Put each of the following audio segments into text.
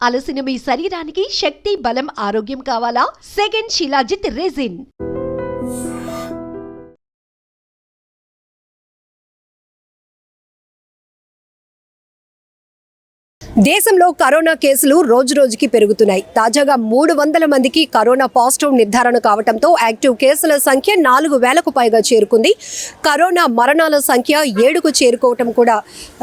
అలసిన మీ శరీరానికి శక్తి, బలం, ఆరోగ్యం కావాలా? Second shilajit resin. దేశంలో కరోనా కేసులు రోజురోజుకి పెరుగుతున్నాయి. తాజాగా 300 మందికి కరోనా పాజిటివ్ నిర్ధారణ కావడంతో యాక్టివ్ కేసుల సంఖ్య 4000కు పైగా చేరుకుంది. కరోనా మరణాల సంఖ్య 7కు చేరుకోవటం కూడా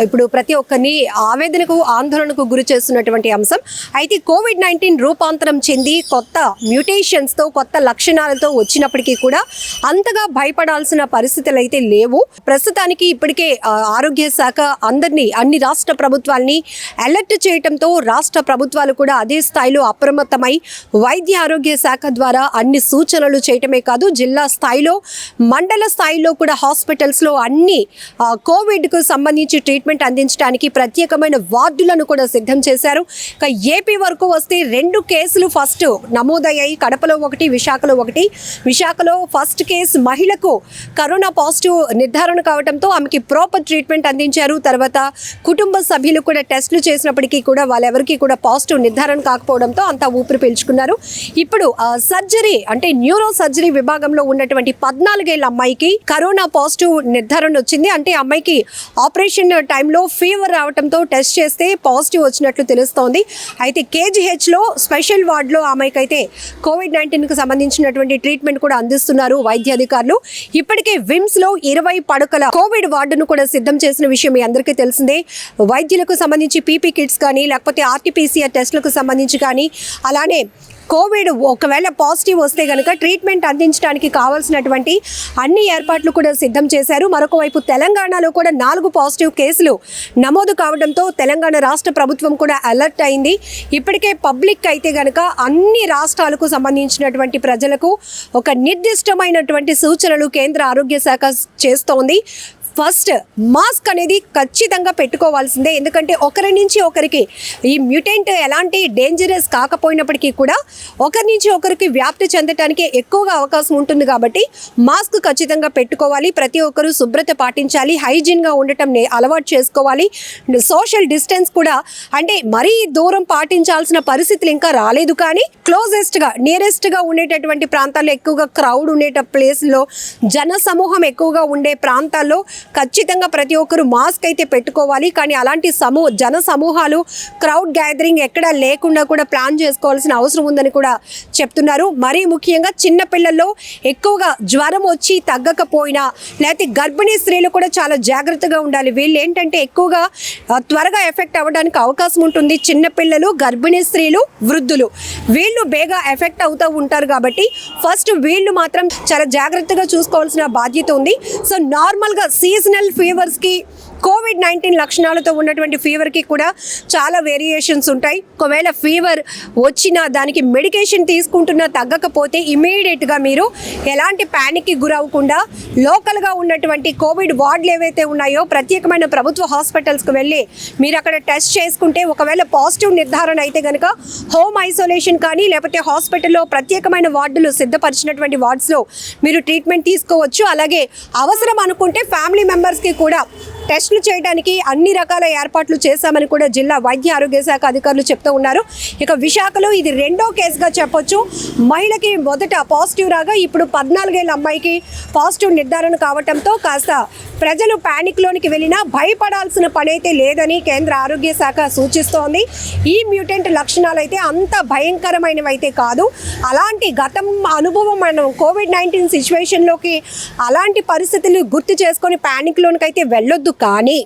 ఇప్పుడు ప్రతి ఒక్కరిని ఆవేదనకు, ఆందోళనకు గురి చేస్తున్నటువంటి అంశం. అయితే కోవిడ్-19 రూపాంతరం చెంది కొత్త మ్యూటేషన్స్తో, కొత్త లక్షణాలతో వచ్చినప్పటికీ కూడా అంతగా భయపడాల్సిన పరిస్థితులు అయితే లేవు. ప్రస్తుతానికి ఇప్పటికే ఆరోగ్య శాఖ అన్ని రాష్ట్ర ప్రభుత్వాల్ని అలర్ట్ చేయడంతో రాష్ట్ర ప్రభుత్వాలు కూడా అదే స్థాయిలో అప్రమత్తమై వైద్య ఆరోగ్య శాఖ ద్వారా అన్ని సూచనలు చేయటమే కాదు, జిల్లా స్థాయిలో, మండల స్థాయిలో కూడా హాస్పిటల్స్లో అన్ని కోవిడ్కు సంబంధించి ట్రీట్మెంట్ అందించడానికి ప్రత్యేకమైన వార్డులను కూడా సిద్ధం చేశారు. ఇక ఏపీ వరకు వస్తే 2 కేసులు ఫస్ట్ నమోదయ్యాయి. కడపలో 1, విశాఖలో 1. విశాఖలో ఫస్ట్ కేసు మహిళకు కరోనా పాజిటివ్ నిర్ధారణ కావడంతో ఆమెకి ప్రాపర్ ట్రీట్మెంట్ అందించారు. తర్వాత కుటుంబ సభ్యులు కూడా టెస్టులు చేసినప్పటికీ కూడా వాళ్ళెవరికి కూడా పాజిటివ్ నిర్ధారణ కాకపోవడంతో అంతా ఊపిరి పీల్చుకున్నారు. ఇప్పుడు సర్జరీ అంటే న్యూరో సర్జరీ విభాగంలో ఉన్నటువంటి 14 ఏళ్ల అమ్మాయికి కరోనా పాజిటివ్ నిర్ధారణ వచ్చింది. అంటే అమ్మాయికి ఆపరేషన్ టైంలో ఫీవర్ రావడంతో టెస్ట్ చేస్తే పాజిటివ్ వచ్చినట్లు తెలుస్తోంది. అయితే కేజీహెచ్లో స్పెషల్ వార్డులో అమ్మాయికి అయితే కోవిడ్-19కి సంబంధించినటువంటి ట్రీట్మెంట్ కూడా అందిస్తున్నారు వైద్య అధికారులు. ఇప్పటికే విమ్స్లో 20 పడకల కోవిడ్ వార్డును కూడా సిద్ధం చేసిన విషయం మీ అందరికీ తెలిసిందే. వైద్యులకు సంబంధించి పీపీ కిట్స్ కానీ, లేకపోతే ఆర్టీపీసీఆర్ టెస్టులకు సంబంధించి కానీ, అలానే కోవిడ్ ఒకవేళ పాజిటివ్ వస్తే కనుక ట్రీట్మెంట్ అందించడానికి కావాల్సినటువంటి అన్ని ఏర్పాట్లు కూడా సిద్ధం చేశారు. మరొక వైపు తెలంగాణలో కూడా 4 పాజిటివ్ కేసులు నమోదు కావడంతో తెలంగాణ రాష్ట్ర ప్రభుత్వం కూడా అలర్ట్ అయింది. ఇప్పటికే పబ్లిక్ అయితే కనుక అన్ని రాష్ట్రాలకు సంబంధించినటువంటి ప్రజలకు ఒక నిర్దిష్టమైనటువంటి సూచనలు కేంద్ర ఆరోగ్య శాఖ చేస్తోంది. ఫస్ట్ మాస్క్ అనేది ఖచ్చితంగా పెట్టుకోవాల్సిందే. ఎందుకంటే ఒకరి నుంచి ఒకరికి ఈ మ్యూటెంట్ ఎలాంటి డేంజరస్ కాకపోయినప్పటికీ కూడా ఒకరి నుంచి ఒకరికి వ్యాప్తి చెందటానికి ఎక్కువగా అవకాశం ఉంటుంది కాబట్టి మాస్క్ ఖచ్చితంగా పెట్టుకోవాలి. ప్రతి ఒక్కరూ శుభ్రత పాటించాలి, హైజీన్గా ఉండటం అలవాటు చేసుకోవాలి. సోషల్ డిస్టెన్స్ కూడా అంటే మరీ దూరం పాటించాల్సిన పరిస్థితులు ఇంకా రాలేదు, కానీ క్లోజెస్ట్గా, నియరెస్ట్గా ఉండేటటువంటి ప్రాంతాల్లో, ఎక్కువగా క్రౌడ్ ఉండే ప్లేస్లో, జన సమూహం ఎక్కువగా ఉండే ప్రాంతాల్లో ఖచ్చితంగా ప్రతి ఒక్కరు మాస్క్ అయితే పెట్టుకోవాలి. కానీ అలాంటి జన సమూహాలు, క్రౌడ్ గ్యాదరింగ్ ఎక్కడా లేకుండా కూడా ప్లాన్ చేసుకోవాల్సిన అవసరం ఉందని కూడా చెప్తున్నారు. మరీ ముఖ్యంగా చిన్నపిల్లల్లో ఎక్కువగా జ్వరం వచ్చి తగ్గకపోయినా, లేకపోతే గర్భిణీ స్త్రీలు కూడా చాలా జాగ్రత్తగా ఉండాలి. వీళ్ళు ఏంటంటే ఎక్కువగా త్వరగా ఎఫెక్ట్ అవ్వడానికి అవకాశం ఉంటుంది. చిన్నపిల్లలు, గర్భిణీ స్త్రీలు, వృద్ధులు వీళ్ళు బేగా ఎఫెక్ట్ అవుతూ ఉంటారు కాబట్టి ఫస్ట్ వీళ్ళు మాత్రం చాలా జాగ్రత్తగా చూసుకోవాల్సిన బాధ్యత ఉంది. సో నార్మల్గా సీజనల్ ఫీవర్స్కి, కోవిడ్-19 లక్షణాలతో ఉన్నటువంటి ఫీవర్కి కూడా చాలా వేరియేషన్స్ ఉంటాయి. ఒకవేళ ఫీవర్ వచ్చినా దానికి మెడికేషన్ తీసుకుంటున్నా తగ్గకపోతే ఇమీడియట్గా మీరు ఎలాంటి ప్యానిక్కి గురవ్వకుండా లోకల్గా ఉన్నటువంటి కోవిడ్ వార్డులు ఏవైతే ఉన్నాయో ప్రత్యేకమైన ప్రభుత్వ హాస్పిటల్స్కి వెళ్ళి మీరు అక్కడ టెస్ట్ చేసుకుంటే ఒకవేళ పాజిటివ్ నిర్ధారణ అయితే కనుక హోమ్ ఐసోలేషన్ కానీ, లేకపోతే హాస్పిటల్లో ప్రత్యేకమైన వార్డులు సిద్ధపరిచినటువంటి వార్డ్స్లో మీరు ట్రీట్మెంట్ తీసుకోవచ్చు. అలాగే అవసరం అనుకుంటే ఫ్యామిలీ మెంబర్స్కి కూడా టెస్టులు చేయడానికి అన్ని రకాల ఏర్పాట్లు చేశామని కూడా జిల్లా వైద్య ఆరోగ్య శాఖ అధికారులు చెప్తూ ఉన్నారు. ఇక విశాఖలో ఇది 2వ కేసుగా చెప్పొచ్చు. మహిళకి మొదట పాజిటివ్ రాగా ఇప్పుడు 14 ఏళ్ల అమ్మాయికి పాజిటివ్ నిర్ధారణ కావడంతో కాస్త ప్రజలు ప్యానిక్లోనికి వెళ్ళినా భయపడాల్సిన పని అయితే లేదని కేంద్ర ఆరోగ్య శాఖ సూచిస్తోంది. ఈ మ్యూటెంట్ లక్షణాలు అయితే అంత భయంకరమైనవి అయితే కాదు. అలాంటి గతం అనుభవం మనం కోవిడ్-19 సిచ్యువేషన్లోకి అలాంటి పరిస్థితులు గుర్తు చేసుకొని ప్యానిక్లోనికి అయితే వెళ్ళొద్దు. కానీ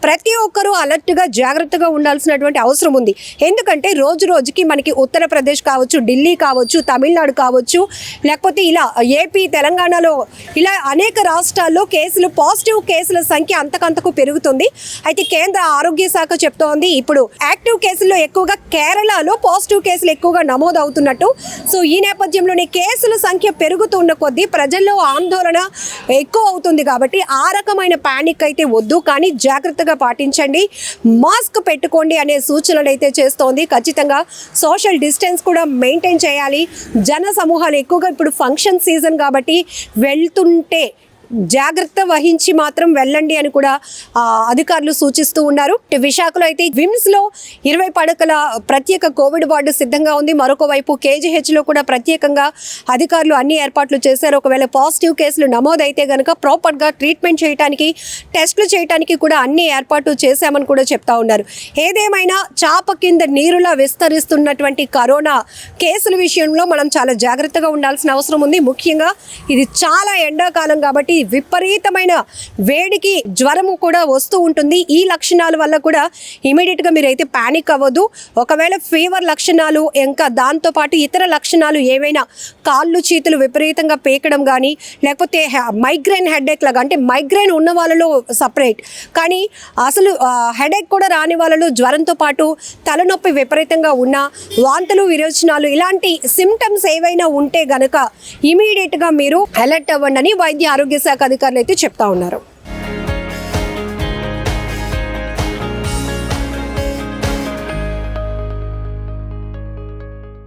ప్రతి ఒక్కరూ అలర్ట్గా, జాగ్రత్తగా ఉండాల్సినటువంటి అవసరం ఉంది. ఎందుకంటే రోజు రోజుకి మనకి ఉత్తరప్రదేశ్ కావచ్చు, ఢిల్లీ కావచ్చు, తమిళనాడు కావచ్చు, లేకపోతే ఇలా ఏపీ, తెలంగాణలో ఇలా అనేక రాష్ట్రాల్లో పాజిటివ్ కేసుల సంఖ్య అంతకంతకు పెరుగుతుంది. అయితే కేంద్ర ఆరోగ్య శాఖ చెప్తోంది ఇప్పుడు యాక్టివ్ కేసుల్లో ఎక్కువగా కేరళలో పాజిటివ్ కేసులు ఎక్కువగా నమోదు అవుతున్నట్టు. సో ఈ నేపథ్యంలోనే కేసుల సంఖ్య పెరుగుతున్న కొద్దీ ప్రజల్లో ఆందోళన ఎక్కువ అవుతుంది. కాబట్టి ఆ రకమైన ప్యానిక్ అయితే వద్దు, కానీ జాగ్రత్తగా పాటించండి, మాస్క్ పెట్టుకోండి అనే సూచనలు అయితే చేస్తోంది. ఖచ్చితంగా సోషల్ డిస్టెన్స్ కూడా మెయింటైన్ చేయాలి. జన సమూహాలు ఎక్కువగా ఇప్పుడు ఫంక్షన్ సీజన్ కాబట్టి వెళ్తుంటే జాగ్రత్త వహించి మాత్రం వెళ్ళండి అని కూడా అధికారులు సూచిస్తూ ఉన్నారు. విశాఖలో అయితే విమ్స్లో 20 పడకల ప్రత్యేక కోవిడ్ వార్డు సిద్ధంగా ఉంది. మరొక వైపు కేజీహెచ్లో కూడా ప్రత్యేకంగా అధికారులు అన్ని ఏర్పాట్లు చేశారు. ఒకవేళ పాజిటివ్ కేసులు నమోదైతే కనుక ప్రాపర్గా ట్రీట్మెంట్ చేయడానికి, టెస్టులు చేయడానికి కూడా అన్ని ఏర్పాట్లు చేశామని కూడా చెప్తా ఉన్నారు. ఏదేమైనా చాప కింద నీరులా విస్తరిస్తున్నటువంటి కరోనా కేసుల విషయంలో మనం చాలా జాగ్రత్తగా ఉండాల్సిన అవసరం ఉంది. ముఖ్యంగా ఇది చాలా ఎండాకాలం కాబట్టి విపరీతమైన వేడికి జ్వరము కూడా వస్తూ ఉంటుంది. ఈ లక్షణాల వల్ల కూడా ఇమీడియట్గా మీరైతే ప్యానిక్ అవ్వద్దు. ఒకవేళ ఫీవర్ లక్షణాలు ఇంకా దాంతోపాటు ఇతర లక్షణాలు ఏవైనా కాళ్ళు చేతులు విపరీతంగా పేకడం కానీ, లేకపోతే మైగ్రేన్ హెడేక్ లాగా, అంటే మైగ్రేన్ ఉన్న వాళ్ళలో సపరేట్, కానీ అసలు హెడేక్ కూడా రాని వాళ్ళలో జ్వరంతో పాటు తలనొప్పి విపరీతంగా ఉన్నా, వాంతులు విరోచనాలు ఇలాంటి సిమ్టమ్స్ ఏవైనా ఉంటే గనక ఇమీడియట్గా మీరు అలర్ట్ అవ్వండి అని వైద్య ఆరోగ్య శాఖ అధికారులు అయితే చెప్తా ఉన్నారు.